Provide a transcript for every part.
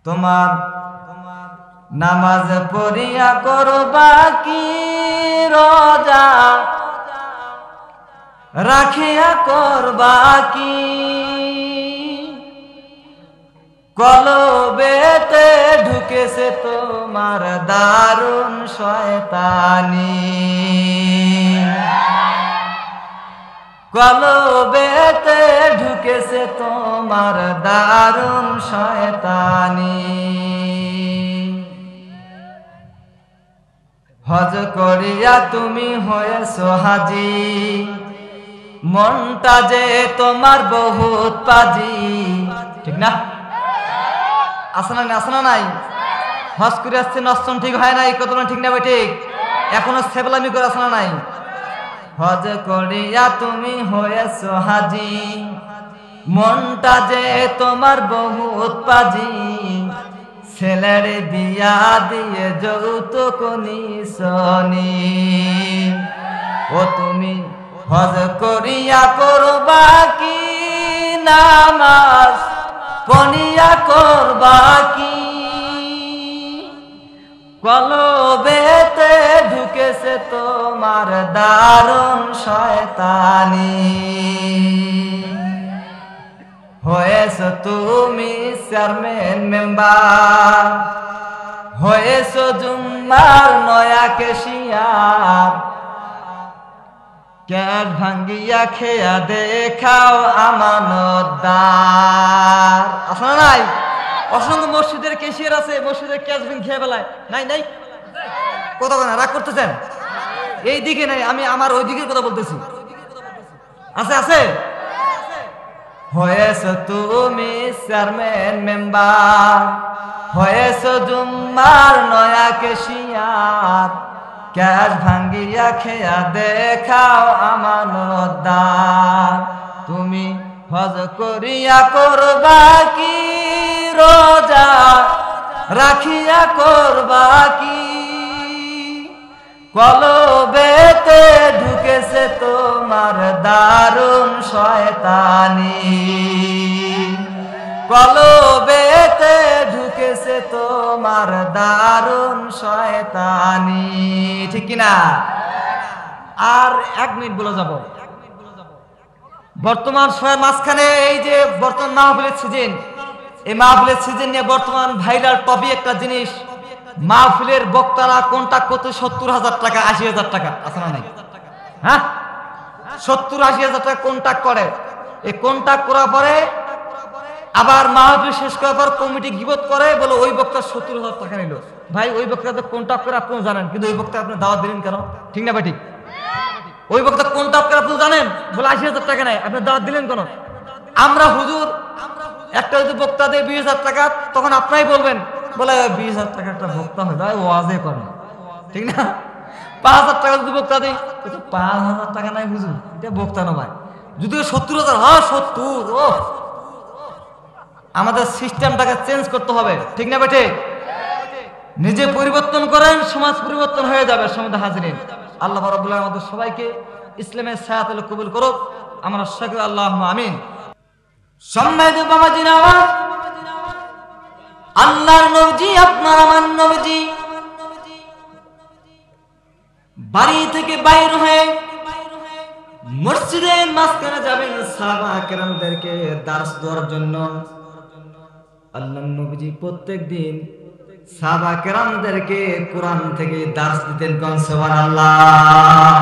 তোমার নামাজ পড়িয়া করবা কি রোজা রাখিয়া করবা কি কলবেতে ঢুকেছে তোমার দারুণ শয়তানি কলবেতে ঢুকেছে তোমার দারুণ শয়তানি হজ করিয়া তুমি হয়েছো হাজি মনটা যে তোমার বহুত পাজি ঠিক না আসনা নাই হজ করে আসছে নষ্টন ঠিক হয় নাই কত ঠিক না ভাই ঠিক এখনো সেবলামি করে আসনা নাই হজ করিয়া তুমি হয়েছো হাজি মনটা যে তোমার বহুত পাজি ছেলের বিয়া দিয়ে যৌতুক নিসনি ও তুমি হজ করিয়া করবা কি নামাজ পড়িয়া করবা কি কলবেতে ঢুকেছে তোমার দারুণ শয়তানি হয়েছো তুমি চেয়ারম্যান মেম্বার হয়েছো জুম্মার নয়া কেশিয়ার ক্যাশ ভাঙ্গিয়া খেয়া দেখাও আমানতদার আসলে নাই অসংখ্য মসজিদের কেশিয়ার আছে মসজিদের ক্যাশ ভাঙ খেয়ে বেলায় নাই নাই কত না রাগ করতেছেন এই দিকে নাই আমি আমার ওই দিকের কথা বলতেছি আছে আছে হয়েছো তুমি চেয়ারম্যান মেম্বার হয়েছো জুম্মার নয়া কেশিয়ার ক্যাশ ভাঙ্গিয়া খেয়া দেখাও আমানতদার তুমি হজ করিয়া করবা কি রোজা রাখিয়া করবা কি কলবেতে ঢুকেছে তোমার দারুণ শয়তানি কলবেতে ঢুকেছে তোমার দারুণ শয়তানি ঠিক কিনা আর 1 মিনিট বলে যাব বর্তমান সময়ের মাঝখানে এই যে বর্তমান মাহফিলের সিজন এই মাহফিলের সিজন নিয়ে বর্তমান ভাইরাল টপিক একটা জিনিস মাহফিলের বক্তারা কন্টাক্ট করতে 70,000 টাকা 80,000 টাকা আছে না নাই হ্যাঁ 70-80,000 টাকা কন্টাক্ট করে এই কন্টাক্ট করার পরে আবার মাহফিল শেষ করার পর কমিটি গিবত করে বলে ওই বক্তা 70,000 টাকা নিল ভাই ওই বক্তা তো কন্টাক্ট করে আপনি জানেন কিন্তু ওই বক্তা আপনি দাওয়াত দিলেন কেন ঠিক না ভাই ঠিক ওই বক্তা কন্টাক্ট করে আপনি জানেন বলে 80,000 টাকা নেয় আপনি দাওয়াত দিলেন কেন আমরা হুজুর একটা যদি বক্তা দেয় 20,000 টাকা তখন আপনারাই বলবেন বলে 20,000 টাকা একটা বক্তা হয় ভাই ওয়াজে করে ঠিক না 5,000 টাকা যদি বক্তা দেয় 5,000 টাকা নাই হুজুর এটা বক্তা না ভাই যদি 70,000 হ্যাঁ 70 ও আমাদের সিস্টেমটাকে চেঞ্জ করতে হবে ঠিক না বেটে নিজে পরিবর্তন করেন সমাজ পরিবর্তন হয়ে যাবে সমাজে হাজিরিন আল্লাহ রাব্বুল আলামিন আমাদের সবাইকে ইসলামের ছায়াতলে কবুল করুক আমরা সকলে আল্লাহুম্মা আমিন সম্মানিত বাবাজির আওয়াজ আল্লাহর নবী আপনার আমার নবী বাড়ি থেকে বাইর হয়ে মসজিদের মাঝখানে যাবেন সাহাবা কেরামদেরকে দার্স দেওয়ার জন্য আল্লাহর নবী প্রত্যেক দিন সাহাবা কেরামদেরকে কোরআন থেকে দার্স দিতেন কোন সুবহানাল্লাহ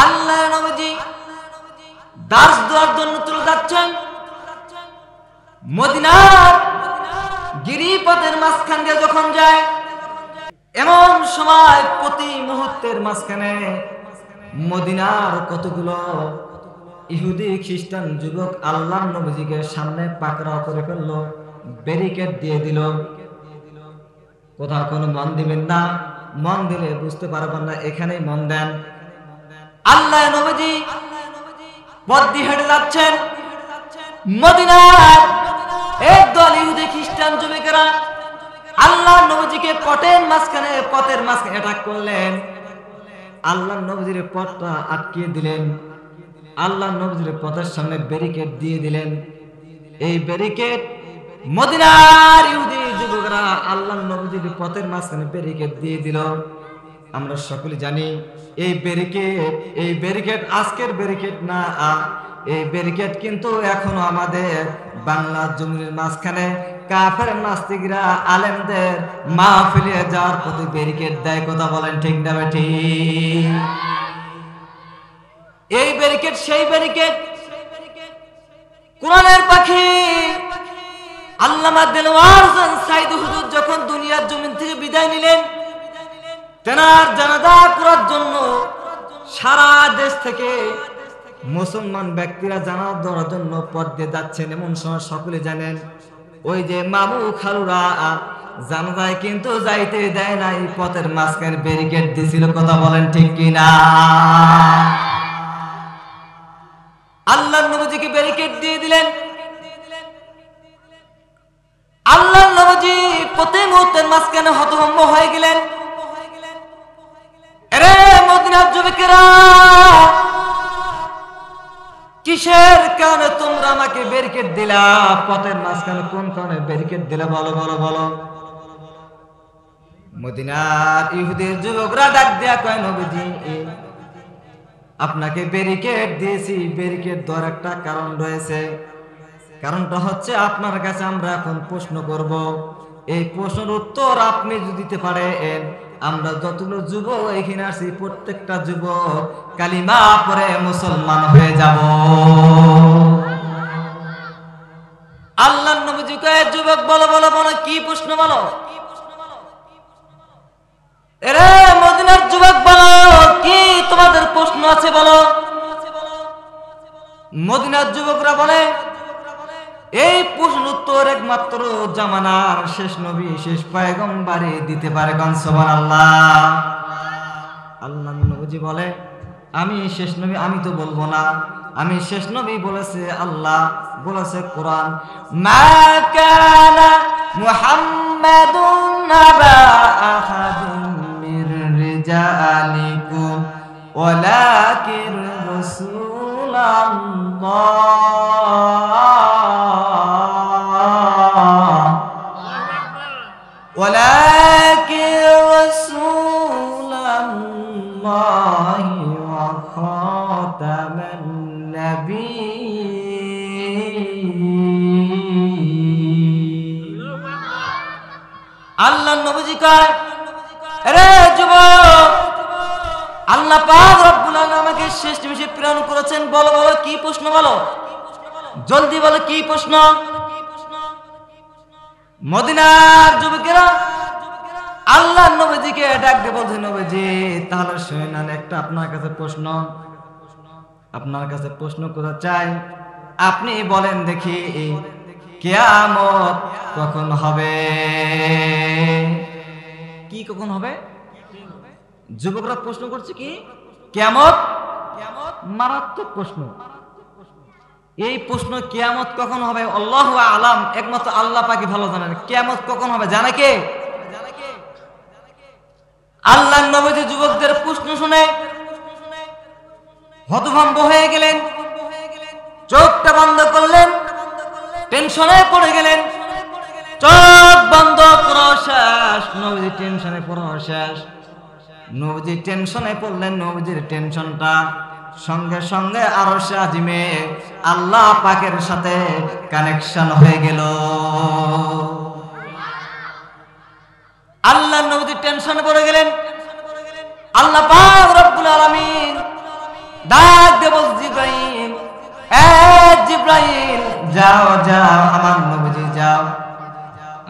আল্লাহর নবী দার্স দেওয়ার জন্য চলে যাচ্ছেন মদিনার গিরিপথের মাঝখান দিয়ে যখন যায় এমন সময় প্রতি মুহূর্তের মাঝখানে মদিনার কতগুলো ইহুদি খ্রিস্টান যুবক আল্লাহর নবীকে সামনে পাকড়াও করে ফেললো ব্যারিকেড দিয়ে দিল কোথাও কোনো মন দিবেন না মন দিলে বুঝতে পারবেন না এখানেই মন দেন আল্লাহর নবী পথ দিয়ে হেঁটে যাচ্ছেন মদিনার একদল ইহুদি খ্রিস্টান যুবকেরা আল্লাহর নবীকে পথের মাঝখানে অ্যাটাক করলেন আল্লাহর নবীর পথটা আটকিয়ে দিলেন আল্লাহর নবীর পথের সামনে ব্যারিকেড দিয়ে দিলেন এই ব্যারিকেড মদিনার ইহুদি যুবকরা আল্লাহর নবীজির পথের মাঝখানে ব্যারিকেড দিয়ে দিল। আমরা সকলে জানি এই ব্যারিকেড আজকের ব্যারিকেড না, এই ব্যারিকেড কিন্তু এখনো আমাদের বাংলার জমির মাঝখানে কাফের নাস্তিকরা আলেমদের মাহফিলে যাওয়ার প্রতি ব্যারিকেড দেয়। কথা বলেন ঠিক না ঠিক? এই ব্যারিকেড সেই ব্যারিকেড কোরআনের পাখি আল্লামা দেলোয়ার হোসেন সাইদ হুজুর যখন দুনিয়ার জমিন থেকে বিদায় নিলেন, তেনার জানাজা করার জন্য সারা দেশ থেকে মুসলমান ব্যক্তিরা জানাজা দেওয়ার জন্য পথ দিয়ে যাচ্ছেন। এমন সময় সকলে জানেন ওই যে মামু খালুরা জানাজায় কিন্তু যাইতে দেয় না, এই পথের মাঝখানে ব্যারিকেড দিছিল। কথা বলেন ঠিক কিনা? আল্লাহর নবীজিকে ব্যারিকেড দিয়ে দিলেন। আল্লাহর নবীজি প্রতি মুহূর্তের মাঝখানে হতভম্ব হয়ে গেলেন। আরে মদিনার যুবকেরা, কিসের কারণে তোমরা আমাকে ব্যারিকেড দিলা? পথের মাঝখানে কোন কারণে ব্যারিকেড দিলা? বলো বলো বলো। মদিনার ইহুদির যুবকরা ডাক দেয়া কয়, নবীজি আপনাকে ব্যারিকেড দিয়েছি, ব্যারিকেড দেওয়ার একটা কারণ রয়েছে। কারণটা হচ্ছে আপনার কাছে আমরা এখন প্রশ্ন করব, এই প্রশ্নের উত্তর আপনি যদি দিতে পারেন, আমরা যতগুলো যুবক এখানে আসি প্রত্যেকটা যুবক কালিমা পড়ে মুসলমান হয়ে যাব। আল্লাহর নবীজি কয়, যুবক বলো বলো বলো, কি প্রশ্ন বলো? এরে মদিনার যুবক বলো, কি তোমাদের প্রশ্ন আছে বলো। মদিনার যুবকরা বলে, এই প্রশ্ন উত্তর একমাত্র জামানার শেষ নবী শেষ পয়গম্বরই দিতে পারে। কোন সুবহানাল্লাহ। আল্লাহর নবীজি বলে, আমি শেষ নবী, আমি তো বলবো না, আমি শেষ নবী বলেছে আল্লাহ, বলেছে কোরআন, মা কানা মুহাম্মাদুন আবা আহাদিন মির রিজালিকুম ওয়ালাকিন রাসূলুল্লাহ ওয়ালাকিন রাসূলুল্লাহ ওয়া খাতামান নাবিয়্যিন। আল্লাহর নবীজি কয়, আরে যুবক, আল্লাহ পাক রব্বুল আলামিন আমাকে শেষ নিমিষে প্রেরণ করেছেন। বলো বলো, কি প্রশ্ন বলো, জলদি বলো, কি প্রশ্ন? মদিনার যুবকেরা আল্লাহর নবীজিকে ডাক দিয়ে বলছে, নবীজি তাহলে শুনেন, একটা আপনার কাছে প্রশ্ন, আপনার কাছে প্রশ্ন করতে চাই। আপনি বলেন দেখি, কিয়ামত কখন হবে? কি কখন হবে? যুবকরা প্রশ্ন করছে, কি কিয়ামত? মারাত্মক প্রশ্ন। এই প্রশ্ন কিয়ামত কখন হবে, আল্লাহু আলাম, একমাত্র আল্লাহ পাকই ভালো জানেন। কিয়ামত কখন হবে জানে কে? আল্লাহর নবীজি যুবকদের প্রশ্ন শুনে হতভম্ব হয়ে গেলেন, চোখটা বন্ধ করলেন, টেনশনে পড়ে গেলেন। চোখ বন্ধ করা শেষ, নবীজি টেনশনে পড়া শেষ। নবীজি টেনশনে পড়লেন, নবীজির টেনশনটা সঙ্গে সঙ্গে আরশে আজিমে আল্লাহ পাকের সাথে কানেকশন হয়ে গেল। আল্লাহ নবীজি টেনশনে পড়ে গেলেন। আল্লাহ পাক রব্বুল আলামিন ডাক দিয়ে বলছে, জিবরাইল, এ জিবরাইল, যাও যাও, আমার নবীজি যাও।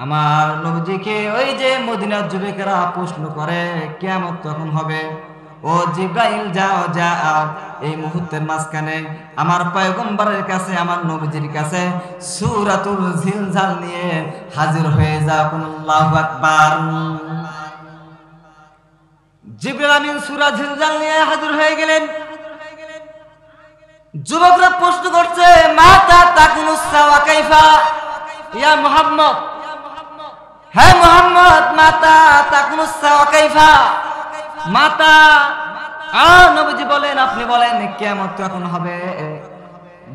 আমার নবীজিকে ওই যে মদিনার যুবকেরা প্রশ্ন করে কিয়ামত কখন হবে, ও জিবরাইল যাও যাও, এই মুহূর্তের মাঝখানে আমার পয়গম্বরের কাছে, আমার নবীজির কাছে সূরাতুল জিলজাল নিয়ে হাজির হয়ে যাও। আল্লাহু আকবার। জিবরাইল আমিন সূরা জিলজাল নিয়ে হাজির হয়ে গেলেন। যুবকরা প্রশ্ন করছে, মাতা তাকুনুস সাওয়া কাইফা ইয়া মুহাম্মদ, হে মুহাম্মদ, মাতা তাকুনুস সাওয়া কাইফা, মাতা নবীজি বলেন, আপনি বলেন কিয়ামত কখন হবে?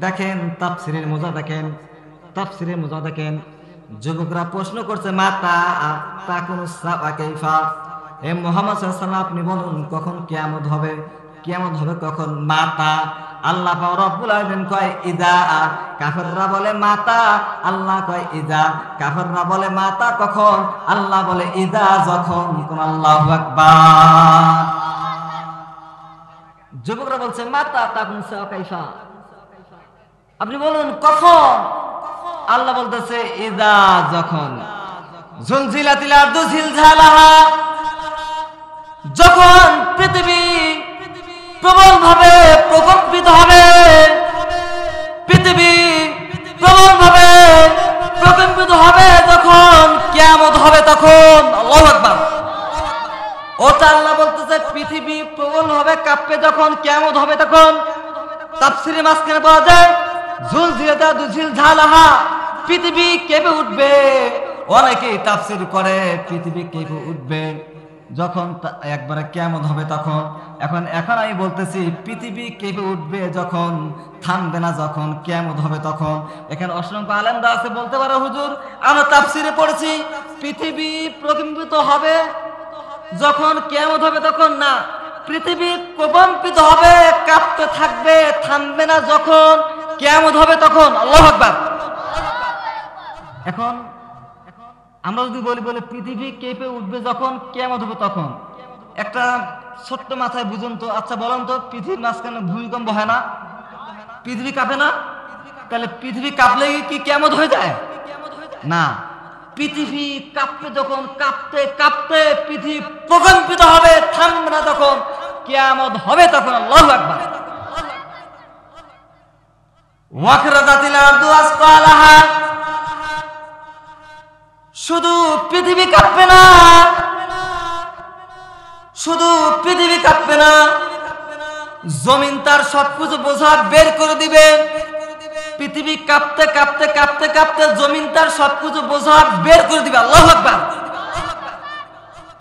দেখেন তাফসীরের মজা দেখেন, তাফসীরের মজা দেখেন। যুবকরা প্রশ্ন করছে মাতা তাকুনু সাআ কাইফা, হে মুহাম্মদ সাল্লাল্লাহু আলাইহি ওয়াসাল্লাম আপনি বলুন কখন কিয়ামত হবে, কিয়ামত হবে কখন? মাতা, আল্লাহ পাক রব্বুল আলামিন কয় ইদা, কাফেররা বলে মাতা, আল্লাহ কয় ইদা, কাফেররা বলে মাতা কখন, আল্লাহ বলে ইদা যখন। কোন আল্লাহু আকবার। যুবকরা বলছে মাতা তাকুনু সাআ কাইফা, আপনি বলুন কখন, আল্লাহ বলতেছে ইদা যখন। জুলজিলাতিল আরদু জিলজালাহা, যখন পৃথিবী প্রবল ভাবে প্রকম্পিত হবে, পৃথিবী প্রবল ভাবে প্রকম্পিত হবে যখন, কিয়ামত হবে তখন। আল্লাহু আকবার। ওটা আল্লাহ বলতেছে পৃথিবী প্রবল ভাবে কাঁপবে যখন, কিয়ামত হবে তখন। তাফসীরে মাঝখানে পাওয়া যায় জুলজিলাতিল জিলজালাহা, পৃথিবী কেঁপে উঠবে। অনেকেই তাফসীর করে পৃথিবী কেঁপে উঠবে যখন একবারে কিয়ামত হবে তখন। এখন আমি বলতেছি পৃথিবী কেঁপে উঠবে যখন, থামবে না যখন, কিয়ামত হবে তখন। এখানে অসংখ্য আলেমরা আছে বলতে পারে হুজুর আমরা তাফসীরে পড়েছি পৃথিবী প্রকম্পিত হবে যখন, কিয়ামত হবে তখন। না, পৃথিবী প্রকম্পিত হবে, কাঁপতে থাকবে, থামবে না যখন, কিয়ামত হবে তখন। আল্লাহু আকবার। এখন আমরা যদি বলি পৃথিবী কেঁপে উঠবে যখন, কিয়ামত হবে তখন, একটা ছোট্ট মাথায় বুঝুন তো। আচ্ছা বলেন তো, পৃথিবীর মাঝখানে ভূমিকম্প হয় না? পৃথিবী কাঁপে না? তাহলে পৃথিবী কাঁপলে কি কিয়ামত হয়ে যায়? না, পৃথিবী কাঁপবে যখন, কাঁপতে কাঁপতে পৃথিবী প্রকম্পিত হবে, থামবে না তখন, কিয়ামত হবে তখন। আল্লাহু আকবার। ওয়াখরাজাতিল আরদু আসকালাহা, শুধু পৃথিবী কাঁপবে না, শুধু পৃথিবী কাঁপবে না, জমিন তার সবকিছু বোঝা বের করে দিবে। পৃথিবী কাঁপতে কাঁপতে কাঁপতে কাঁপতে জমিন তার সবকিছু বোঝা বের করে দিবে। আল্লাহু আকবার।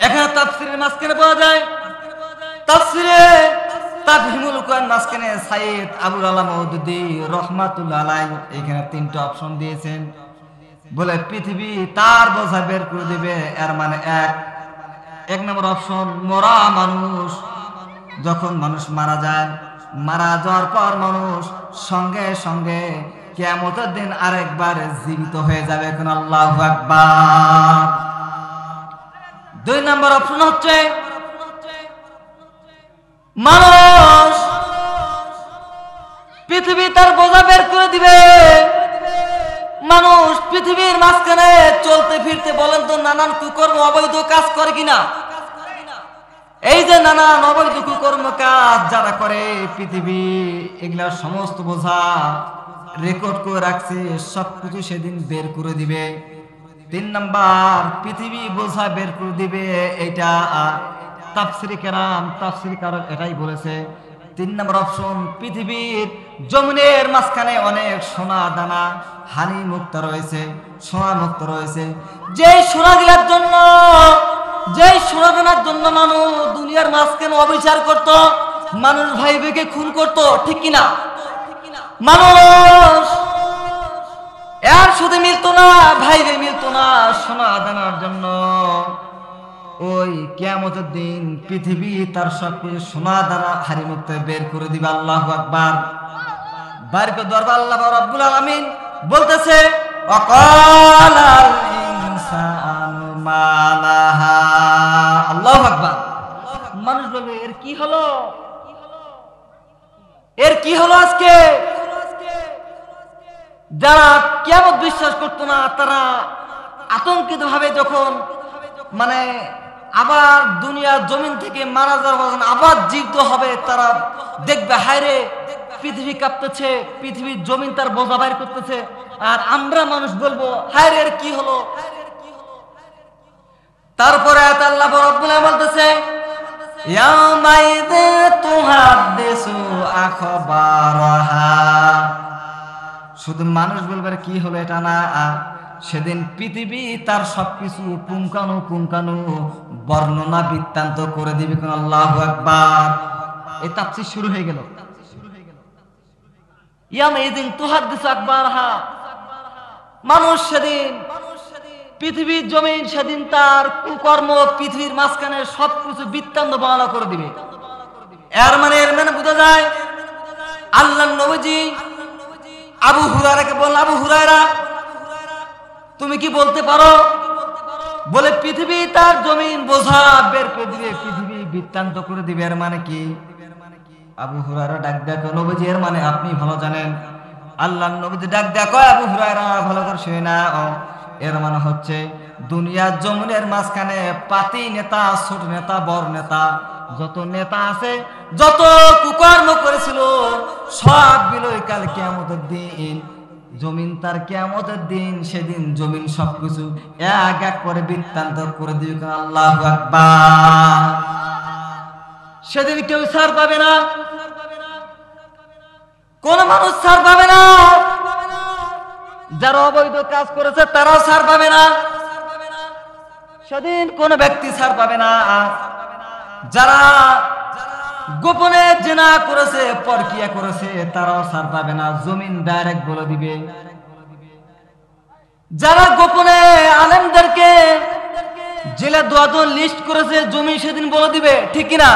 এখানে তাফসীরের মাঝখানে পাওয়া যায়, তাফসীরে তাফহিমুল কুরআন মাঝখানে সাইয়্যিদ আবুল আলা মওদুদী রাহমাতুল্লাহ আলাইহি এখানে তিনটা অপশন দিয়েছেন। বলে পৃথিবী তার বোঝা বের করে দিবে, এর মানে এক নম্বর অপশন মরা মানুষ, যখন মানুষ মারা যায়, মারা যাওয়ার পর মানুষ সঙ্গে সঙ্গে কিয়ামতের দিন আরেকবার জীবিত হয়ে যাবে। কোন আল্লাহু আকবার। দুই নম্বর অপশন হচ্ছে মানুষ পৃথিবী তার বোঝা বের করে দিবে। মানুষ পৃথিবীর মাঝখানে চলতে ফিরতে, বলেন তো নানান কুকর্ম অবৈধ কাজ করে কিনা? এই যে নানান অবৈধ কুকর্ম কাজ যারা করে, পৃথিবী এগুলা সমস্ত বোঝা রেকর্ড করে রাখছে, সবকিছু সেদিন বের করে দিবে। তিন নাম্বার পৃথিবী বোঝা বের করে দিবে, এটা তাফসীরে কেরাম তাফসীরকারক এটাই বলেছে। তিন নম্বর অপশন পৃথিবীর জমিনের মাঝখানে অনেক সোনা দানা হানি মুক্ত রয়েছে, সোনা মুক্ত রয়েছে। যে সোনাগুলোর জন্য, যে সোনা দানার জন্য মানুষ দুনিয়ার মাঝখানে অবিচার করত, মানুষ ভাই ভাইকে খুন করত, ঠিক কিনা? মানুষ এর সাথে মিলতো না, ভাই ভাই মিলতো না সোনা দানার জন্য। ওই কিয়ামতের দিন পৃথিবী তার সবকিছু সোনা দ্বারা হারি মুক্ত বের করে দিবে। আল্লাহু আকবার। বারিক দরবার আল্লাহ রাব্বুল আলামিন বলতেছে ওয়াকালাল ইনসানু মা লাহা। আল্লাহু আকবার। মানুষ বলবে এর কি হলো, এর কি হলো আজকে? যারা কিয়ামত বিশ্বাস করতো না তারা আতঙ্কিত ভাবে যখন মানে আবার দুনিয়ার জমিন থেকে মারা যাওয়ার আবার জীবিত হবে, তারা দেখবে হায়রে পৃথিবী কাঁপতেছে, পৃথিবীর জমিন তার বোঝা বাইর করতেছে, আর আমরা মানুষ বলবো হায়রে এর কি হলো। তারপরে আল্লাহ রাব্বুল আলামিন বলতেছে ইয়াউমাইযি তুহাদ্দিসু আখবারাহা, শুধু মানুষ বলবে কি হলো এটা না, সেদিন পৃথিবী তার সবকিছু পুঙ্খানু পুঙ্খানু বর্ণনা বৃত্তান্ত করে দিবে। কোন আল্লাহু আকবার। এই তাফসীর শুরু হয়ে গেল। ইয়াউমাইযিন তুহাদ্দিসু আখবারাহা, মানুষ সেদিন পৃথিবীর জমিন সেদিন তার কুকর্ম পৃথিবীর মাঝখানে সবকিছু বৃত্তান্ত বর্ণনা করে দিবে। এর মানে বোঝা যায় আল্লাহর নবীজি আবু হুরায়রাকে বলল, আবু হুরায়রা তুমি কি বলতে পারো? বলে পৃথিবী তার জমিন বোঝা বের করে দিবে, পৃথিবী বৃত্তান্ত করে দিবে। এর মানে কি? আবু হুরায়রা ডাক দেখো নবীজি, এর মানে আপনি ভালো জানেন। আল্লাহর নবীজি ডাক দেখো আবু হুরায়রা ভালো করে শুনে না, এর মানে হচ্ছে দুনিয়ার জমিনের মাঝখানে পাতি নেতা, ছোট নেতা, বড় নেতা, যত নেতা আছে, যত কুকর্ম করেছিল সব বিলয় কাল কিয়ামতের দিন। জমিন তার কিয়ামতের দিন, সেদিন জমিন সবকিছু এক এক করে বৃত্তান্ত করে দিবে। আল্লাহু আকবার। সেদিন কেউ ছাড় পাবে না, কোন মানুষ ছাড় পাবে না। যারা অবৈধ কাজ করেছে তারাও ছাড় পাবে না, সেদিন কোন ব্যক্তি ছাড় পাবে না। যারা গোপনে জিনা করেছে, পরকিয়া করেছে, তারাও ছাড় পাবে না, জমিন ডাইরেক্ট বলে দিবে। যারা গোপনে আলেমদেরকে জেলে দোয়াদন লিস্ট করেছে, জমি সেদিন বলে দিবে, ঠিক কিনা?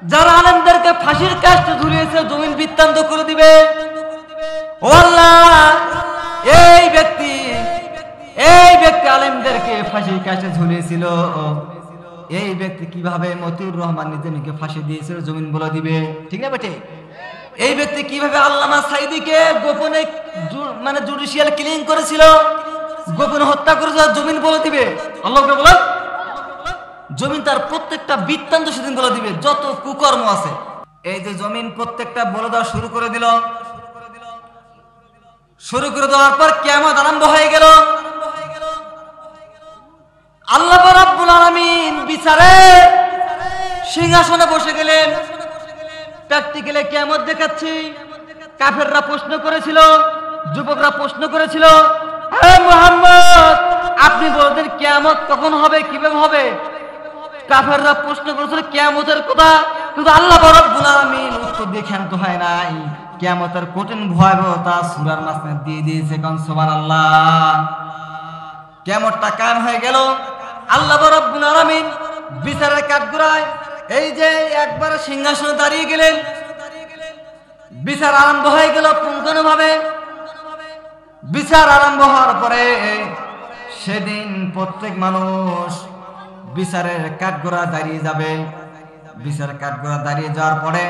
যারা আলেমদেরকে ফাঁসির কাস্টে ঝুলিয়েছে, জমিন বৃত্তান্ত করে দিবে। ও আল্লাহ, এই ব্যক্তি আলেমদেরকে ফাঁসির কাস্টে ঝুলিয়েছিল, এই ব্যক্তি কিভাবে মতিউর রহমান নিজেকে ফাঁসি দিয়েছিল, জমিন বলে দিবে, ঠিক না বেটে? এই ব্যক্তি কিভাবে আল্লামা সাঈদীকে গোপনে জুডিশিয়াল কিলিং করেছিল, গোপনে হত্যা করেছিল, জমিন বলে দিবে। আল্লাহকে বলেন, জমিন তার প্রত্যেকটা বৃত্তান্ত সেদিন বলে দিবে, যত কুকর্ম আছে। এই যে জমিন প্রত্যেকটা বলে দেওয়া শুরু করে দিল। শুরু করে দেওয়ার পর কিয়ামত আরম্ভ হয়ে গেল। আল্লাহ রাব্বুল আলামিন বিচারে সিংহাসনে বসে গেলেন। প্র্যাকটিক্যালি কিয়ামত দেখাচ্ছি। কাফেররা প্রশ্ন করেছিল, যুবকরা প্রশ্ন করেছিল, হে মুহাম্মদ আপনি বলতেন কিয়ামত কখন হবে, কিভাবে হবে? কাফেররা প্রশ্ন করেছিল কিয়ামতের কথা, কিন্তু আল্লাহ রাব্বুল আলামিন উত্তর দিয়ে ক্ষান্ত হয় নাই। কিয়ামতের কঠিন ভয়াবহতা সূরার মাঝখানে দিয়ে দিয়েছে, কারণ সুবহানাল্লাহ। কিয়ামতটা কায়েম হয়ে গেল। আল্লাহ রাব্বুল আলামিন বিচারের কাঠগড়ায় এই যে একবার সিংহাসনে দাঁড়িয়ে গেলেন। বিচার আরম্ভ হয়ে গেল পুঙ্খানুভাবে। বিচার আরম্ভ হওয়ার পরে সেদিন প্রত্যেক মানুষ বিচারের কাঠগড়া দাঁড়িয়ে যাবে। বিচারের কাঠগড়া দাঁড়িয়ে যাওয়ার পরে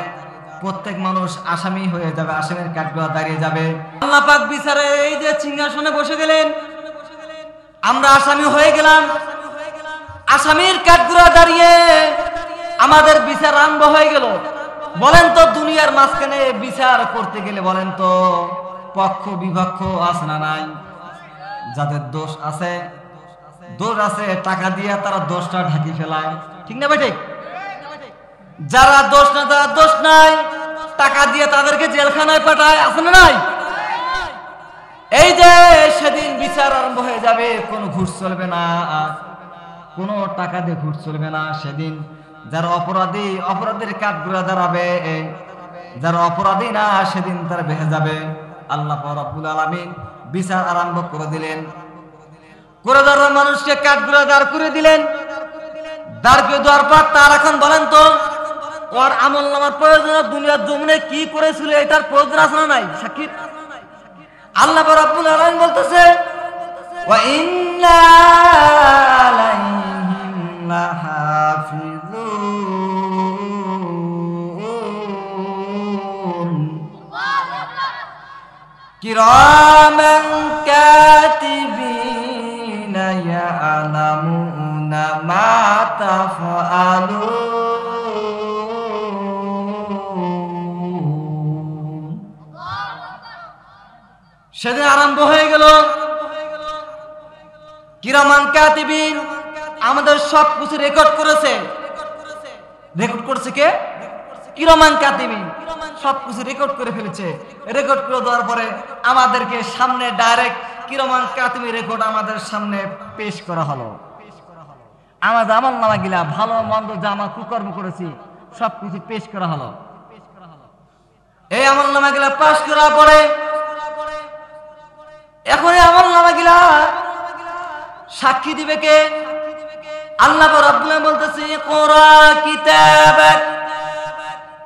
প্রত্যেক মানুষ আসামি হয়ে যাবে, আসামির কাঠগড়া দাঁড়িয়ে যাবে। আল্লাহ পাক বিচারে এই যে সিংহাসনে বসে গেলেন, আমরা আসামি হয়ে গেলাম। আসামির কাঠগড়া দাঁড়িয়ে আমাদের বিচার আরম্ভ হয়ে গেল। বলেন তো দুনিয়ার মাঝখানে বিচার করতে গেলে বলেন তো পক্ষ বিপক্ষ আছে না নাই? যাদের দোষ আছে টাকা দিয়ে তারা দোষটা ঢাকি ফেলায়, ঠিক না ভাই? ঠিক। যারা দোষ না, যারা দোষ নাই, টাকা দিয়ে তাদেরকে জেলখানায় পাঠায়, আছে না নাই? এই যে সেদিন বিচার আরম্ভ হয়ে যাবে, কোনো ঘুষ চলবে না, কোনো টাকা দিয়ে ঘুষ চলবে না। সেদিন যারা অপরাধী, অপরাধীর কাঠগড়া দাঁড়াবে, যারা অপরাধী না সেদিন তারা বেঁচে যাবে। আল্লাহ রাব্বুল আলামিন বিচার আরম্ভ করে দিলেন। করে দেওয়ার মানুষকে কাঠগড়া দাঁড় করে দিলেন। দাঁড় করে দেওয়ার পর তার এখন বলেন তো ওর আমল নামার প্রয়োজন, দুনিয়ার জমিনে কি করেছিল এটার প্রয়োজন আছে না নাই? সাক্ষী আল্লাহ রাব্বুল আলামিন বলতেছে, ওয়া ইন্না আলাইহিম লাহাফিজুন কিরামান কাতিবিনা ইয়ালামুনা মা তাফআলুন। সেদিন আরম্ভ হয়ে গেল। কিরামান কাতিবিন আমাদের সবকিছু রেকর্ড করেছে। রেকর্ড করেছে কে? কিরামান কাতিবিন সবকিছু রেকর্ড করে ফেলেছে। রেকর্ড করে দেওয়ার পরে আমাদেরকে সামনে ডাইরেক্ট কিরামান কাতিবিন রেকর্ড আমাদের সামনে পেশ করা হলো। আমাদের আমল নামা গিলা ভালো মন্দ যা আমরা কুকর্ম করেছি সবকিছু পেশ করা হলো। এই আমল নামা গিলা পাশ করার পরে এখন এই আমল নামা গিলা সাক্ষী দিবে কে? আল্লাহ রাব্বুল আলামিন বলতেছে ইকরা কিতাবাক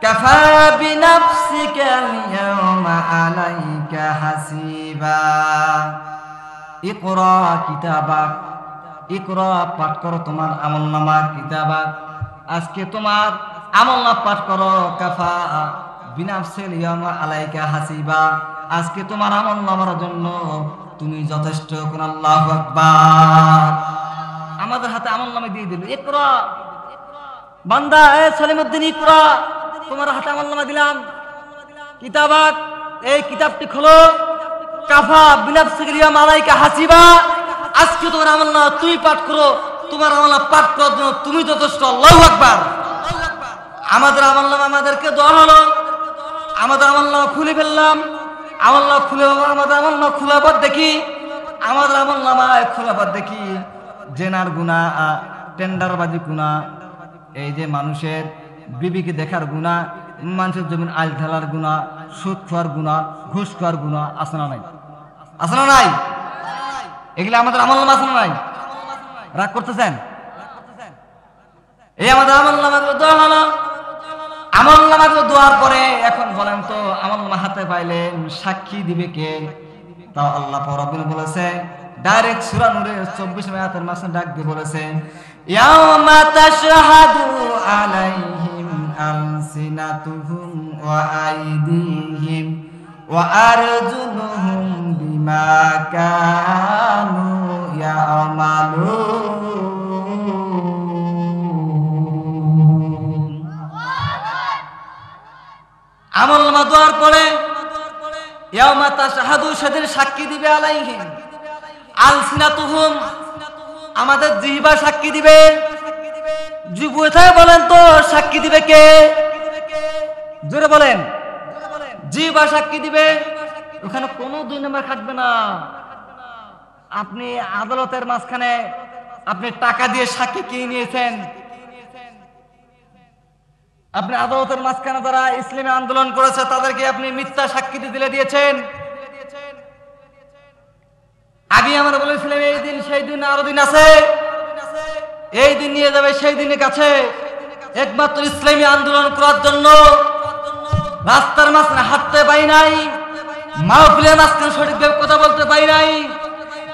কাফা বিনাফসিকা আল-ইয়াওমা আলাইকা হাসিবা। ইকরা কিতাবাক, ইকরা পাঠ করো তোমার আমলনামা, কিতাবাক আজকে তোমার আমলনামা পাঠ করো, কাফা বিনাফসিল ইয়াওমা আলাইকা হাসিবা আজকে তোমার আমলনামার জন্য তুমি যথেষ্ট। কোন আল্লাহু আকবার। আমাদের হাতে আমলনামা দিয়ে দিল, ইকরা বান্দা, এ সলিমউদ্দিন ইকরা, তোমার হাতে আমলনামা দিলাম, কিতাবাক এই কিতাবটি খোলো, কাফা বিনাফসিল ইয়াওমা আলাইকা হাসিবা আজকে তোমার আমলনামা তুমি পাঠ করো, তোমার আমলনামা পাঠ করার জন্য তুমি যথেষ্ট। আল্লাহু আকবার। আমাদের আমলনামা আমাদেরকে দেওয়া হলো, আমাদের আমলনামা খুলে ফেললাম, আমলনামা খুলে আমাদের আমলনামা খোলার পর দেখি, আমাদের আমলনামায় খোলার পর দেখি জেনার গুনাহ, টেন্ডারবাজি গুনাহ, এই যে মানুষের বিবিকে দেখার গুনাহ, মানুষের জমিন আল ঢালার গুনাহ, সুদ খাওয়ার গুনাহ, ঘুষ খাওয়ার গুনাহ আছে না নাই? আছে না নাই? এগুলো আমাদের আমলনামা আছে না নাই? রাগ করতেছেন? এই আমাদের আমলনামাগুলো দেওয়া হলো, আমলনামাগুলো দেওয়ার পরে এখন বলেন তো আমলনামা হাতে পাইলেন সাক্ষী দিবে কে? তাও আল্লাহ রাব্বুল বলেছে ডাইরেক্ট সূরা নূরের 24 আয়াতের মাঝে ডাক দিয়ে বলেছে ইয়াউমা তাশহাদু আলাইহিম আলসিনাতুহুম ওয়া আইদিহিম ওয়া আরজুলুহুম বিমা কানু ইয়ামালুন। আমলনামা দেওয়ার পরে ইয়াউমা তাশহাদু সেদিন সাক্ষী দিবে আলাইহিম আলসিনাতুহুম আমাদের জিহ্বা সাক্ষী দিবে। জিহ্বায় বলেন তো সাক্ষী দিবে কে? জোরে বলেন। জিহ্বা সাক্ষী দিবে। ওখানে কোনো দুই নম্বর খাটবে না। আপনি আদালতের মাঝখানে আপনি টাকা দিয়ে সাক্ষী কিনে নিয়েছেন, আপনি আদালতের মাঝখানে যারা ইসলামী আন্দোলন করেছে তাদেরকে আপনি মিথ্যা সাক্ষী দিলে দিয়েছেন। আগে আমরা বলেছিলাম এই দিন সেই দিন আরো দিন আছে, এই দিন নিয়ে যাবে সেই দিনের কাছে একমাত্র ইসলামী আন্দোলন করার জন্য। রাস্তার মাঝখানে হাঁটতে পাই নাই, মাহফিলের মাঝখানে সঠিকভাবে কথা বলতে পাই নাই।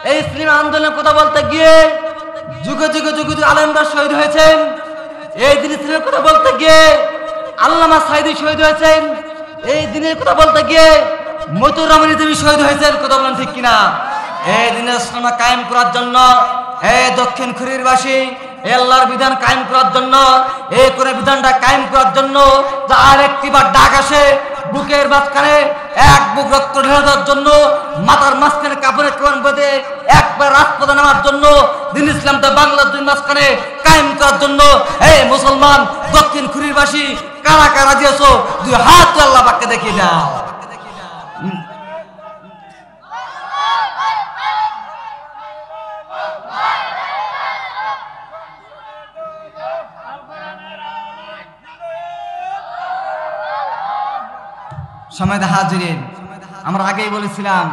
এই ইসলামী আন্দোলনের কথা বলতে গিয়ে যুগে যুগে যুগে যুগে আলেমরা শহীদ হয়েছেন। এই দিন ইসলামের কথা বলতে গিয়ে আল্লামা সাঈদী শহীদ হয়েছেন। এই দিনের কথা বলতে গিয়ে মতিউর রহমান রিজভী শহীদ হয়েছেন। কথা বলেন ঠিক কিনা? এই দিনের ইসলাম কায়েম করার জন্য, এই দক্ষিণ খুরিরবাসী এই আল্লাহর বিধান কায়েম করার জন্য, এই করে বিধানটা কায়েম করার জন্য আর একটিবার ডাক আসে বুকের মাঝখানে এক বুক রক্ত ঢেলে দেওয়ার জন্য, মাথার মাঝখানে কাপড়ের কোরআন বেঁধে একবার রাজপথে নামার জন্য, দিন ইসলামটা বাংলার দুই মাঝখানে কায়েম করার জন্য। এই মুসলমান দক্ষিণ খুরিরবাসী কারা কারা দিয়েছো? দুই হাত আল্লাহ পাককে দেখিয়ে দাও। সময়ত হাজিরিন, আমরা আগেই বলেছিলাম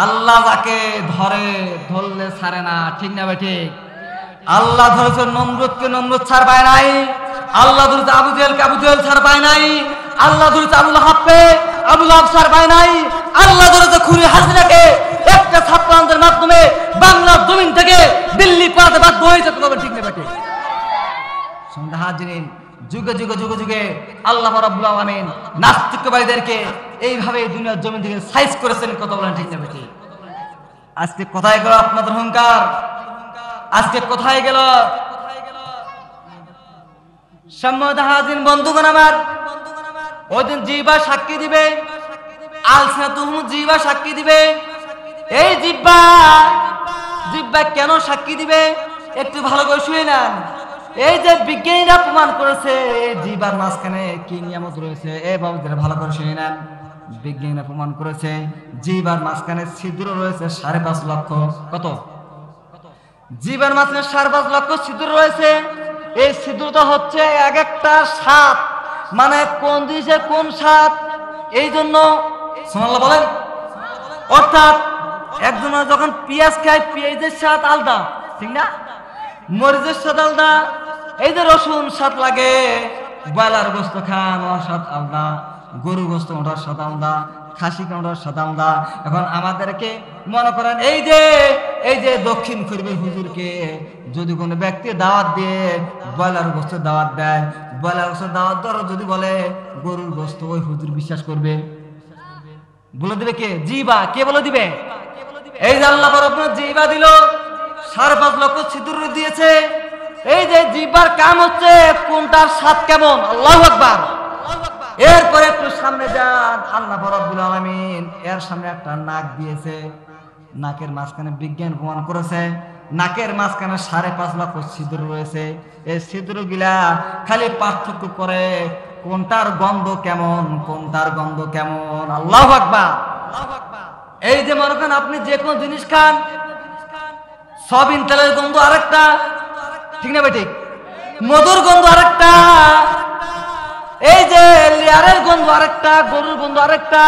আল্লাহ যাকে ধরে ধরলে ছাড়ে না, ঠিক না ঠিক? আল্লাহ ধরেছে নমরুদকে, নমরুদ ছাড় পায় নাই। আল্লাহ ধরেছে আবু জেহেলকে, আবু জেহেল ছাড় পায় নাই। আল্লাহ ধরেছে আবু লাহাবকে, আবু লাহাব ছাড় পায় নাই। আল্লাহ ধরেছে খুনি হাসিনাকে একটা ছাত্র আন্দোলনের মাধ্যমে বাংলার জমিন থেকে দিল্লি পালাতে বাধ্য হয়েছে। ঠিক না ঠিক? সন্ধ্যা হাজিরিন, যুগে যুগে যুগে যুগে আল্লাহ রাব্বুল আলামিন নাস্তিকবাদীদেরকে এইভাবে দুনিয়ার জমিন থেকে সাইজ করেছেন। কথা বলেন ঠিক না ঠিক? আজকে কোথায় গেল আপনাদের অহংকার? আজকে কোথায় গেল? সম্মানিত হাজিরিন বন্ধুগণ আমার, ওই দিন জিহ্বা সাক্ষী দিবে, আলসিনাতুহুম জিহ্বা সাক্ষী দিবে। এই জিহ্বা কেন সাক্ষী দিবে একটু ভালো করে শুনে নেন। এই যে বিজ্ঞানীরা প্রমাণ করেছে এই জিহ্বার মাঝখানে কি নিয়ামত রয়েছে, এই বাবুদের ভালো করে শুনে নেন। বিজ্ঞানীরা প্রমাণ করেছে জিহ্বার মাঝখানে ছিদ্র রয়েছে 5.5 লক্ষ। কত? জিহ্বার মাঝখানে 5.5 লক্ষ ছিদ্র রয়েছে। এই ছিদ্রটা হচ্ছে এক একটা স্বাদ, মানে কোন জিনিসের কোন স্বাদ, এই জন্য সুবহানাল্লাহ বলেন। অর্থাৎ একজন যখন পেঁয়াজ খায় পেঁয়াজের স্বাদ আলাদা, ঠিক না? মরিচের স্বাদ আলাদা, এই যে রসুন স্বাদ লাগে, ব্রয়লার গোস্ত খান ওর স্বাদ আলাদা, গরু গোস্ত ওটার স্বাদ আলাদা, খাসি কাউন্টার স্বাদ আলাদা। এখন আমাদেরকে মনে করেন এই যে দক্ষিণ পূর্বের হুজুরকে যদি কোনো ব্যক্তি দাওয়াত দিয়ে ব্রয়লার গোস্তের দাওয়াত দেয়, ব্রয়লার গোস্তের দাওয়াত ধরো যদি বলে গরুর গোস্ত, ওই হুজুর বিশ্বাস করবে? বলে দিবে কে? জিবা। কে বলে দিবে? এই যে আল্লাহ আপনার জিবা দিল, 5.5 লক্ষ ছিদ্র দিয়েছে। এই যে জিবার কাম হচ্ছে কোনটার স্বাদ কেমন। আল্লাহু আকবার। এরপরে একটু সামনে যান, আল্লাহ রাব্বুল আলামিন এর সামনে একটা নাক দিয়েছে। নাকের মাঝখানে বিজ্ঞান প্রমাণ করেছে নাকের মাঝখানে 5.5 লক্ষ ছিদ্র রয়েছে। এই ছিদ্রগুলা খালি পার্থক্য করে কোনটার গন্ধ কেমন, কোনটার গন্ধ কেমন। আল্লাহু আকবার। এই যে মনে করেন আপনি যে কোনো জিনিস খান, সয়াবিন তেলের গন্ধ আরেকটা, ঠিক না ভাই? ঠিক। মধুর গন্ধ আরেকটা, এই যে লেয়ারের গন্ধ আরেকটা, গরুর গন্ধ আরেকটা।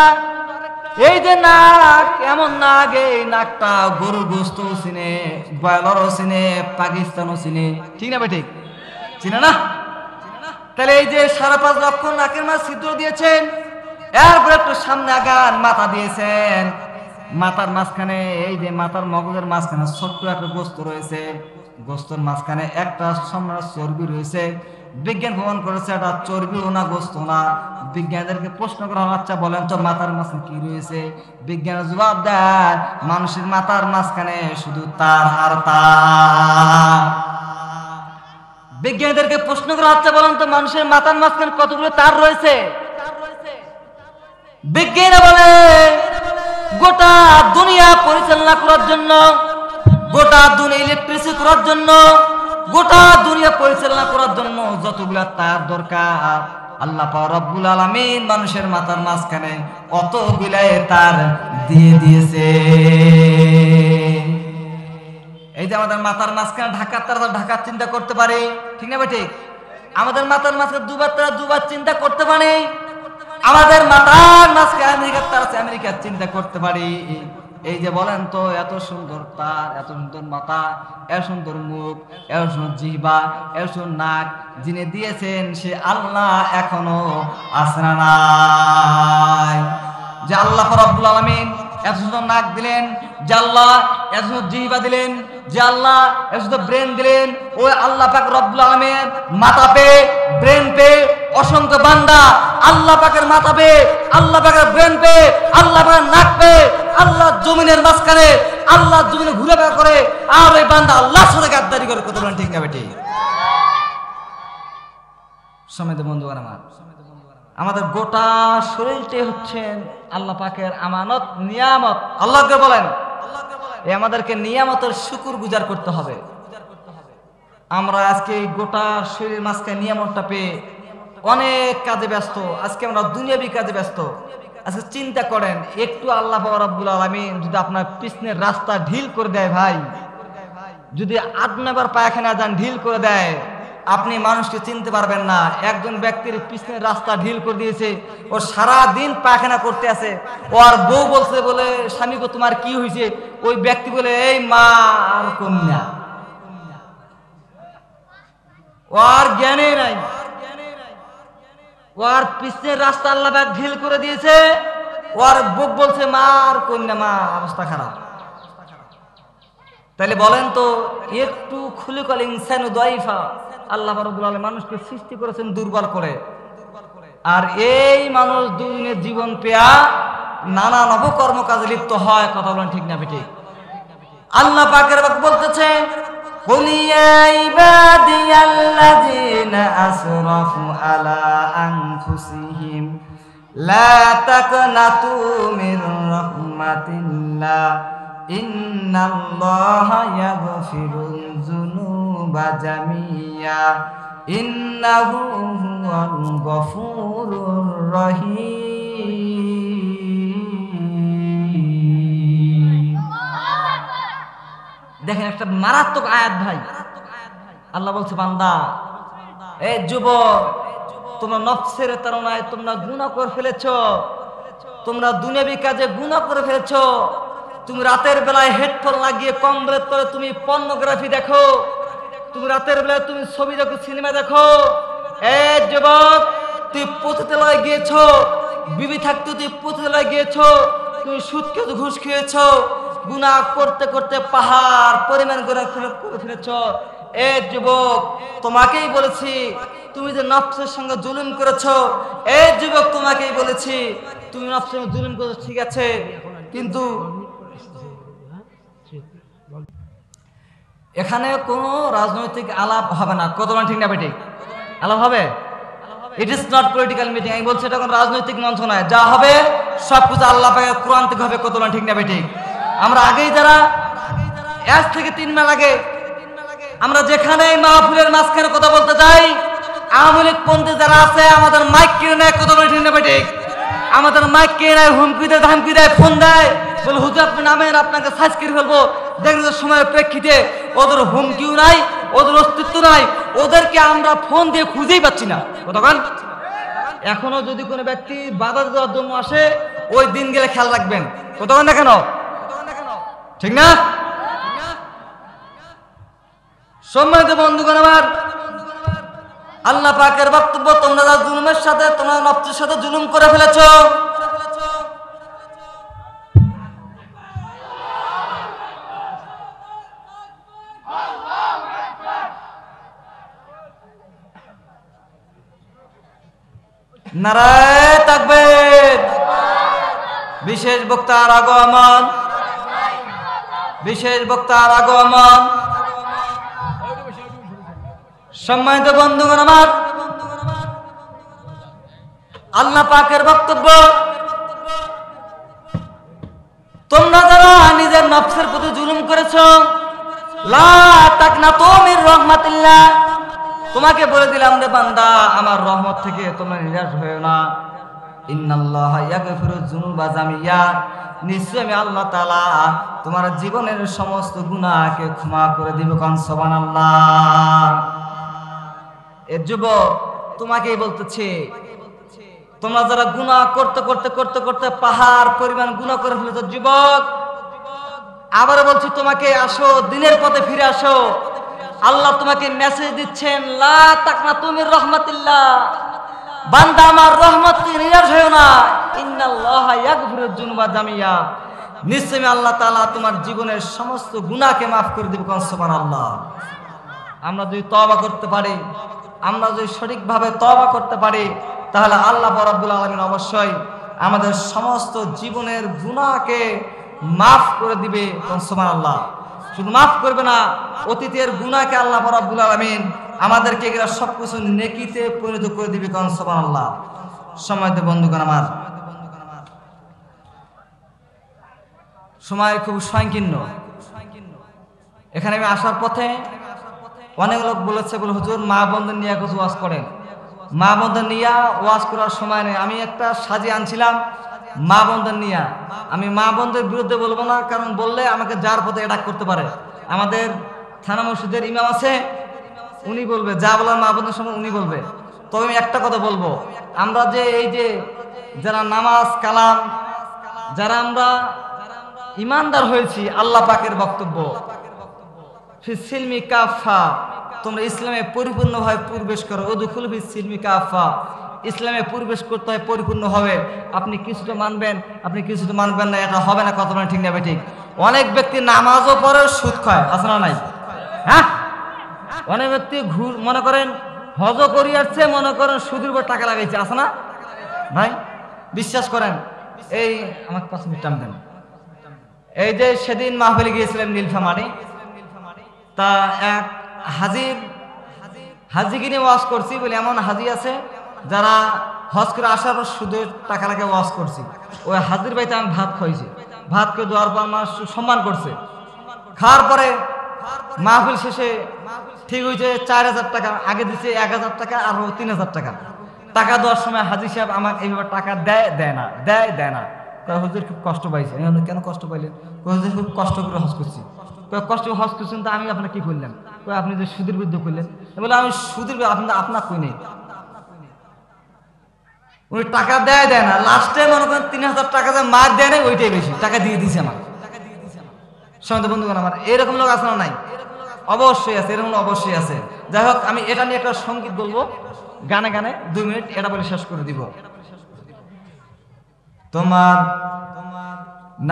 এই যে নাক, এমন নাক, এই নাকটা গরুর গোস্ত চিনে, ব্রয়লারও চিনে, পাকিস্তানও চিনে, ঠিক না ভাই? ঠিক। চিনে না? তাহলে এই যে 5.5 লক্ষ নাকের মাঝ ছিদ্র দিয়েছেন, এরপরে একটু সামনে আগান, মাথা দিয়েছেন। মাথার মাঝখানে, এই যে মাথার মগজের মাঝখানে ছোট্ট একটা গোস্ত রয়েছে, গোস্তর মাঝখানে একটা সম্রাট চর্বি রয়েছে। বিজ্ঞান প্রমাণ করেছে এটা চর্বিও না, গোস্ত না। বিজ্ঞানীদেরকে প্রশ্ন করা হলো, আচ্ছা বলেন তো মাথার মাঝখানে কি রয়েছে? বিজ্ঞানের জবাব দেয়, মানুষের মাথার মাঝখানে শুধু তার আর তার। বিজ্ঞানীদেরকে প্রশ্ন করা হচ্ছে, বলেন তো মানুষের মাথার মাঝখানে কতগুলো তার রয়েছে? বিজ্ঞানীরা বলে গোটা দুনিয়া পরিচালনা করার জন্য, গোটা দুনিয়া ইলেকট্রিসিটি করার জন্য, গোটা দুনিয়া পরিচালনা করার জন্য যতগুলা তার দরকার, আল্লাহ পাক রব্বুল আলামিন মানুষের মাথার মাঝখানে অতগুলাই তার দিয়ে দিয়েছে। এই যে আমাদের মাথার মাঝখানে ঢাকার তারা, ঢাকার চিন্তা করতে পারে, ঠিক না ভাই? ঠিক। আমাদের মাথার মাঝখানে দুবার তারা দুবার চিন্তা করতে পারে। আমাদের মাথার মাঝখানে আমেরিকার তারা আছে, আমেরিকার চিন্তা করতে পারি। এই যে বলেন তো এত সুন্দর তার, এত সুন্দর মাথা, এত সুন্দর মুখ, এত সুন্দর জিহ্বা, এত সুন্দর নাক যিনি দিয়েছেন সে আল্লাহ এখনো আছে না নাই? যে আল্লাহ রাব্বুল আলামিন এত সুন্দর নাক দিলেন, যে আল্লাহ এত সুন্দর জিহ্বা দিলেন, যে আল্লাহ এত সুন্দর ব্রেন দিলেন, ওই আল্লাহ পাক রব্বুল আলামিন মাথা পেয়ে, ব্রেন পেয়ে অসংখ্য বান্দা আল্লাহ পাকের মাথা পেয়ে, আল্লাহ পাকের ব্রেন পেয়ে, আল্লাহ পাকের নাক পেয়ে আল্লাহ জমিনের মাঝখানে, আল্লাহ জমিনে ঘুরে বেড়া করে, আর ওই বান্দা আল্লাহর সাথে গাদ্দারি করে। কথা বলেন ঠিক না বেটি? সমেত বন্ধুগণ আমার, আমাদের গোটা শরীরটাই হচ্ছেন আল্লাহ পাকের আমানত, নিয়ামত। আল্লাহকে বলেন এই আমাদেরকে নিয়ামতের শুকর গুজার করতে হবে। আমরা আজকে এই গোটা শরীরের মাঝখানে নিয়ামতটা পেয়ে অনেক কাজে ব্যস্ত। আজকে আমরা দুনিয়াবি কাজে ব্যস্ত। আজকে চিন্তা করেন, একটু আল্লাহ রাব্বুল আলামিন যদি আপনার পিছনের রাস্তা ঢিল করে দেয় ভাই, যদি 8 নম্বর পায়খানা যান ঢিল করে দেয়, আপনি মানুষকে চিনতে পারবেন না। একজন ব্যক্তির পিছনের রাস্তা ঢিল করে দিয়েছে, ও সারা দিন পায়খানা করতে আছে, ওর বউ বলছে বলে, স্বামী গো তোমার কি হয়েছে? ওই ব্যক্তি বলে এই মা আর কন্যা, ওর জ্ঞানে নাই, ওর পিছনের রাস্তা আল্লাহ পাক ঢিল করে দিয়েছে, ওর বুক বলছে মা আর কন্যা, মা অবস্থা খারাপ। তাহলে বলেন তো, একটু খুলিকাল ইনসানু দাইফা, আল্লাহ রাব্বুল আলামিন মানুষকে সৃষ্টি করেছেন দুর্বল করে। আর এই মানুষ দুনিয়ার জীবন পেয়া নানা নবকর্ম কাজে লিপ্ত হয়। কথা বলেন ঠিক না বেঠিক? আল্লাহ পাকের বলতেছে, قل يا عبادي الذين أسرفوا على أنفسهم لا تقنطوا من رحمة الله إن الله يغفر الذنوب جميعا إنه هو الغفور الرحيم। দেখেন একটা মারাত্মক আয়াত ভাই। আল্লাহ বলছে, বান্দা, এই যুবক, তোমরা নফসের তাড়নায় তোমরা গুনাহ করে ফেলেছো, তোমরা দুনিয়াবি কাজে গুনাহ করে ফেলেছো, তুমি রাতের বেলায় হেডফোন লাগিয়ে কম্বলের তলে তুমি পর্নোগ্রাফি দেখো, তুমি রাতের বেলায় তুমি ছবি দেখো, সিনেমা দেখো। এই যুবক, তুই পতিতালয়ে গিয়েছো, বিবি থাকতে তুই পতিতালয়ে গিয়েছো, তুমি সুদ খেয়ে ঘুষ খেয়েছো, গুনাহ করতে করতে পাহাড় পরিমাণ গুনাহ করে ফেলেছো। এই যুবক, তোমাকেই বলেছি তুমি যে নফসের সঙ্গে জুলুম করেছো। এই যুবক, তোমাকেই বলেছি তুমি নফসের সঙ্গে জুলুম করেছো, ঠিক আছে, কিন্তু এখানে কোনো রাজনৈতিক আলাপ হবে না। কত ঠিক না বেঠিক? আলাপ হবে? It is not political meeting. আমি বলছি এটা কোনো রাজনৈতিক মঞ্চ নয়। যা হবে সবকিছু আল্লাহ পাকের কোরআন থেকে হবে। কত ঠিক না বেঠিক? আমরা আগেই যারা 1 থেকে 3 মাস আগে আমরা যেখানে মাহফিলের মাঝখানে কথা বলতে যাই, আওয়ামী লীগ পন্থী যারা আছে আমাদের মাইক কিনে নেয়। কত ঠিক না বেঠিক? আমাদের মাইক কিনে নেয়, হুমকি দেয়, ধামকি দেয়, ফোন দেয়, বলে হুজুর আপনি নামেন, আপনাকে সাইজ করে ফেলবো। দেখেন সময়ের প্রেক্ষিতে ওদের হুমকিও নাই, ওদের অস্তিত্ব নাই, ওদেরকে আমরা ফোন দিয়ে খুঁজেই পাচ্ছি না। কতক্ষণ এখনো যদি কোনো ব্যক্তি বাধা দেওয়ার জন্য আসে, ওই দিন গেলে খেয়াল রাখবেন। কতক্ষণ না কেন? ঠিক না? সম্মানিত বন্ধুগণ আমার, আল্লাহ পাকের বক্তব্য, তোমরা যা জুলুমের সাথে, তোমরা নফসের সাথে জুলুম করে ফেলেছো। নারায়ে তাকবীর। বিশেষ বক্তার আগমন, বিশেষ বক্তার আগমন। সম্মানিত বন্ধুগণ আমার, আল্লাহ পাকের বক্তব্য, তোমরা যারা নিজের নফসের প্রতি জুলুম করেছো, লা তাকনাতু মির রাহমাতিল্লাহ, তোমাকে বলে দিলাম রে বান্দা, আমার রহমত থেকে তোমরা নিরাশ হয়ো না। ইন্নাল্লাহা ইয়াগফিরুয যুনুবা জামিয়া, নিশ্চয় আমি আল্লাহ তাআলা তোমার জীবনের সমস্ত গুনাহকে ক্ষমা করে দিব। কান সুবহানাল্লাহ। এ যুবক, তোমাকেই বলতেছে, তোমরা যারা গুনাহ করতে করতে করতে করতে পাহাড় পরিমাণ গুনাহ করে ফেলেছো, যুবক, আবার বলছি তোমাকে, আসো, দিনের পথে ফিরে আসো। আল্লাহ তোমাকে মেসেজ দিচ্ছেন, লা তাকনাতু মির রাহমাতিল্লাহ, বান্দা আমার রহমত থেকে নিরাশ হয়ো না। ইন্নাল্লাহা ইয়াগফিরুয যুনুবা জামিয়া, নিশ্চয়ই আল্লাহ তাআলা তোমার জীবনের সমস্ত গুনাহকে মাফ করে দেব। সুবহানাল্লাহ। আমরা যদি তওবা করতে পারি, আমরা যদি সঠিকভাবে তওবা করতে পারি, তাহলে আল্লাহ রাব্বুল আলামিন অবশ্যই আমাদের সমস্ত জীবনের গুনাহকে মাফ করে দিবে। সুবহানাল্লাহ। শুধু মাফ করবে না, অতীতের গুনাহকে আল্লাহ রাব্বুল আলামিন আমাদেরকে এগুলো সবকিছু নেকিতে পরিণত করে দিবে। সুবহানাল্লাহ। সম্মানিত বন্ধুগণ আমার, সময় খুব সংকীর্ণ। এখানে আমি আসার পথে অনেক লোক বলেছে, বলে হুজুর মা বোনদের নিয়ে কিছু ওয়াজ করেন। মা বোনদের নিয়ে ওয়াজ করার সময় নেই। আমি একটা সাজিয়ে আনছিলাম মা বোনদের নিয়ে। আমি মা বোনদের বিরুদ্ধে বলবো না, কারণ বললে আমাকে যার পথে অ্যাটাক করতে পারে। আমাদের থানা মসজিদের ইমাম আছে, উনি বলবে, যা বলার মা বোনদের সময় উনি বলবে। তবে আমি একটা কথা বলবো, আমরা যে এই যে যারা নামাজ কালাম, যারা আমরা ইমানদার হয়েছি, আল্লাহ পাকের বক্তব্য ফিস সিলমি কাফা, তোমরা ইসলামে পরিপূর্ণভাবে প্রবেশ করো। উদখুলু ফিস সিলমি কাফা, ইসলামে প্রবেশ করতে হয় পরিপূর্ণভাবে। আপনি কিছুটা মানবেন, আপনি কিছুটা মানবেন না, এটা হবে না। কত ঠিক না ঠিক? অনেক ব্যক্তি নামাজও পড়ে, সুদ খায়, আছে না নাই? হ্যাঁ, অনেক ব্যক্তি মনে করেন হজ করি আসছে, মনে করেন সুদের উপর টাকা লাগাইছে, আছে না ভাই? বিশ্বাস করেন, এই আমাকে 5 মিনিট টাইম দেন। এই যে সেদিন মাহফিলে গিয়েছিলেন নীলফামারী, তা এক হাজিকে নিয়ে ওয়াজ করছি। বলে এমন হাজি আছে যারা হজ করে আসার পর সুদের টাকা লাগে ওয়াজ করছি। ওই হাজির বাড়িতে আমি ভাত খাইছি, ভাত খেয়ে দেওয়ার পর আমার সম্মান করছে। খাওয়ার পরে মাহফিল শেষে ঠিক হয়েছে 4000 টাকা, আগে দিচ্ছে 1000 টাকা আর 3000 টাকা। টাকা দেওয়ার সময় হাজি সাহেব আমাকে এইভাবে টাকা দেয় না। হুজুর খুব কষ্ট পাইছে। আমি, কেন কষ্ট পাইলেন? হুজুর খুব কষ্ট করে হজ করছি। কষ্ট হজ করছেন, তা আমি আপনার কি করলাম? আপনি যে সুদের বিরুদ্ধে করলেন। বলে আমি সুদের আপনার কই নেই। উনি টাকা দেয় না, লাস্টে মনে করেন 3000 টাকা যে মার দেয় নাই, ওইটাই বেশি টাকা দিয়ে দিয়েছে আমার। সঙ্গে বন্ধুগণ আমার এরকম লোক আছে না নাই? অবশ্যই আছে, এরকম অবশ্যই আছে। যাই হোক, আমি এটা নিয়ে একটা সঙ্গীত বলবো গানে গানে, 2 মিনিট এটা বলে শেষ করে দিব। তোমার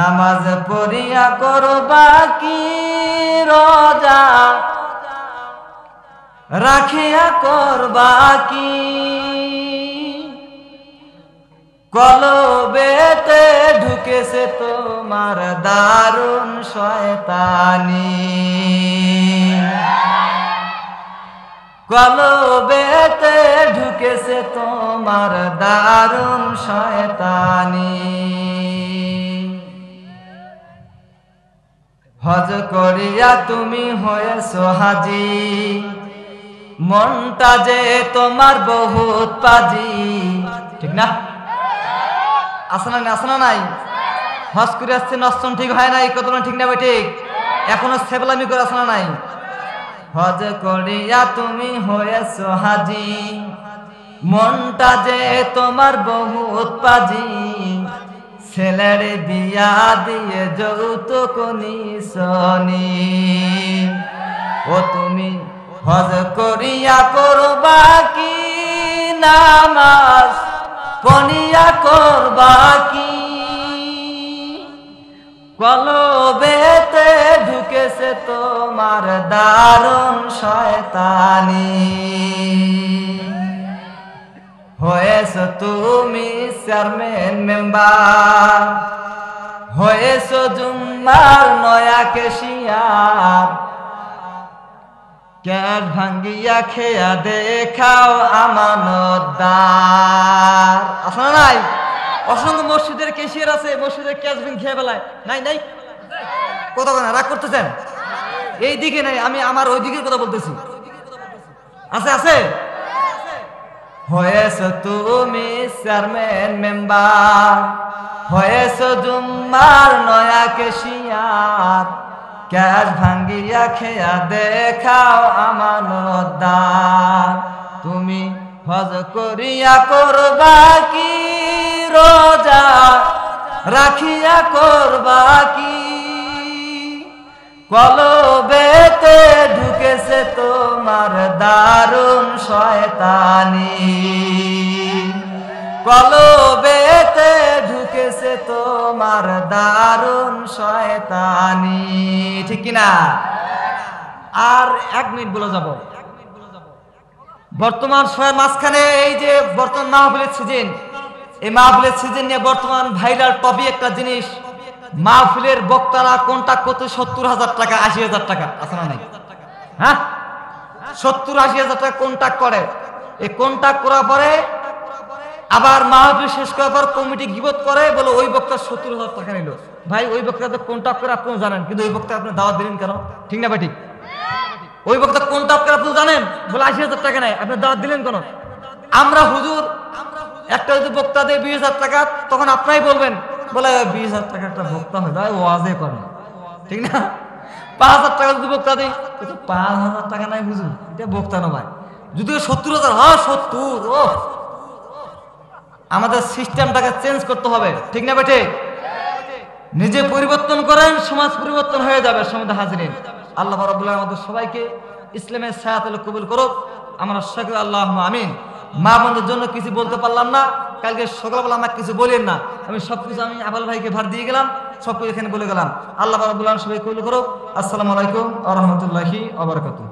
নামাজ পড়িয়া করবা কি রোজা রাখিয়া করবা কি, কলবেতে ঢুকেছে তোমার দারুণ শয়তানি, কলবেতে ঢুকেছে তোমার দারুণ শয়তানি। হজ করিয়া তুমি হয়েছো হাজি, মনটা যে তোমার বহুত পাজি, ঠিক না? আসনা না আসনা নাই? হজ করে আসছে, নষ্টন ঠিক হয় নাই, কত ঠিক না ভাই? ঠিক। এখনো সেবলামি করে আসনা নাই? হজ করিয়া তুমি হয়েছো হাজি, মনটা যে তোমার বহুত পাজি, ছেলের বিয়া দিয়ে যৌতুক নিসনি। ও তুমি হজ করিয়া করবা কি, নামাজ পড়িয়া করবা কি, কলবেতে ঢুকেছে তোমার দারুণ শয়তানি। হয়েছো তুমি চেয়ারম্যান মেম্বার, হয়েছো জুম্মার নয়া কেশিয়ার, ক্যাশ ভাঙ্গিয়া খেয়া দেখাও আমানতদার। আসলে নাই? অসংখ্য মসজিদের কেশিয়ার আছে, মসজিদের ক্যাশ ভাঙ খেয়ে বেলায় নাই নাই? কথা বলেন, রাগ করতেছেন? এই দিকে নাই, আমি আমার ওই দিকের কথা বলতেছি। আছে আছে। হয়েছো তুমি চেয়ারম্যান মেম্বার, হয়েছো জুম্মার নয়া কেশিয়ার, ক্যাশ ভাঙ্গিয়া খেয়া দেখাও আমানতদার। তুমি হজ করিয়া করবা কি রোজা রাখিয়া করবা কি, কলবেতে ঢুকেছে তোমার দারুণ শয়তানি, কলবেতে ঢুকেছে তোমার দারুণ শয়তানি, ঠিক কিনা? আর 1 মিনিট বলে যাব। বর্তমান সময়ের মাঝখানে এই যে বর্তমান মাহফিলের সিজন, এই মাহফিলের সিজন নিয়ে বর্তমান ভাইরাল টপিক একটা জিনিস, মাহফিলের বক্তারা কন্টাক্ট করতে 70,000 টাকা 80,000 টাকা, আছে না নাই? হ্যাঁ, 70-80,000 টাকা কন্টাক্ট করে। এই কন্টাক্ট করার পরে আবার মাহফিল শেষ করার পর কমিটি গিবত করে, বলে ওই বক্তা 70,000 টাকা নিল। ভাই ওই বক্তাকে কন্টাক্ট করে আপনি জানেন, কিন্তু ওই বক্তা আপনি দাওয়াত দিলেন কেন? ঠিক না ভাই? ঠিক। ওই বক্তা কন্টাক্ট করে আপনি জানেন, বলে 80,000 টাকা নেয়, আপনি দাওয়াত দিলেন কেন? আমরা হুজুর একটা যদি বক্তা দেয় 20,000 টাকা, তখন আপনারাই বলবেন, বলে 20,000 টাকা একটা বক্তা হয়ে যায়, ওয়াজে করে, ঠিক না? 5,000 টাকা যদি বক্তা দেয়, 5,000 টাকা নাই হুজুর, এটা বক্তা না ভাই। যদি 70,000, হ্যাঁ 70, ও আমাদের সিস্টেমটাকে চেঞ্জ করতে হবে, ঠিক না বেটে? নিজে পরিবর্তন করেন, সমাজ পরিবর্তন হয়ে যাবে। সমাজে হাজিরিন, আল্লাহ রাব্বুল আলামিন আমাদের সবাইকে ইসলামের ছায়াতলে কবুল করুক। আমরা সকলে আল্লাহুম্মা আমিন। মা বোনদের জন্য কিছু বলতে পারলাম না, কালকে সকালবেলা আমাকে কিছু বলেন না, আমি সবকিছু আমি আবাল ভাইকে ভার দিয়ে গেলাম, সবকিছু এখানে বলে গেলাম। আল্লাহ রাব্বুল আলামিন সবাই কবুল করুক। আসসালামু আলাইকুম ওয়া রাহমাতুল্লাহি ওয়া বারাকাতুহু।